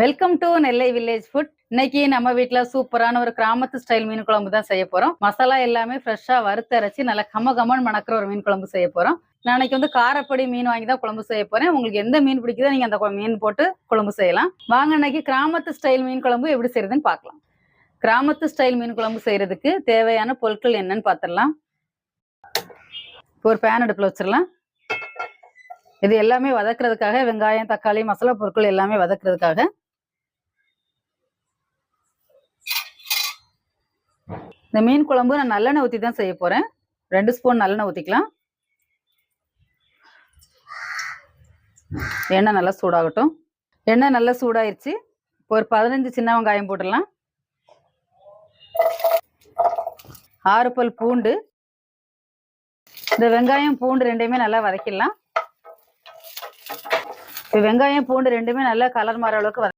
Welcome to Nellai village food. இன்னைக்கு நம்ம வீட்ல சூப்பரான ஒரு கிராமத்து ஸ்டைல் மீன் குழம்பு தான் செய்ய போறோம். மசாலா எல்லாமே ஃப்ரெஷ்ஷா வறுத்தரைச்சு நல்லா கமகமன்னு மணக்கிற ஒரு மீன் குழம்பு செய்ய போறோம். நாளைக்கு காரப்பொடி மீன் வாங்கி தான் குழம்பு செய்ய போறேன். உங்களுக்கு எந்த மீன் பிடிக்குதோ நீங்க அந்த மீன் போட்டு குழம்பு செய்யலாம். வாங்க இன்னைக்கு கிராமத்து ஸ்டைல் மீன் குழம்பு எப்படி செய்யறதுன்னு பார்க்கலாம். கிராமத்து ஸ்டைல் மீன் குழம்பு செய்யறதுக்கு தேவையான பொருட்கள் என்னன்னு பார்த்துடலாம். ஒரு பேன் அடுப்புல வச்சிடலாம். இது எல்லாமே வதக்குறதுக்காக வெங்காயம், தக்காளி, மசாலா பொருட்கள் எல்லாமே வதக்குறதுக்காக இந்த மீன் குழம்பு நான் நல்லெண்ணெய் ஊற்றி தான் செய்ய போறேன். 2 ஸ்பூன் நல்லெண்ணெய் ஊற்றிக்கலாம். எண்ணெய் நல்லா சூடாகட்டும். எண்ணெய் நல்லா சூடாயிருச்சு. ஒரு 15 சின்ன வெங்காயம் போட்டுடலாம். 6 பல் பூண்டு. இந்த வெங்காயம் பூண்டு ரெண்டையுமே நல்லா வதக்கிடலாம். வெங்காயம் பூண்டு ரெண்டுமே நல்லா கலர் மாற அளவுக்கு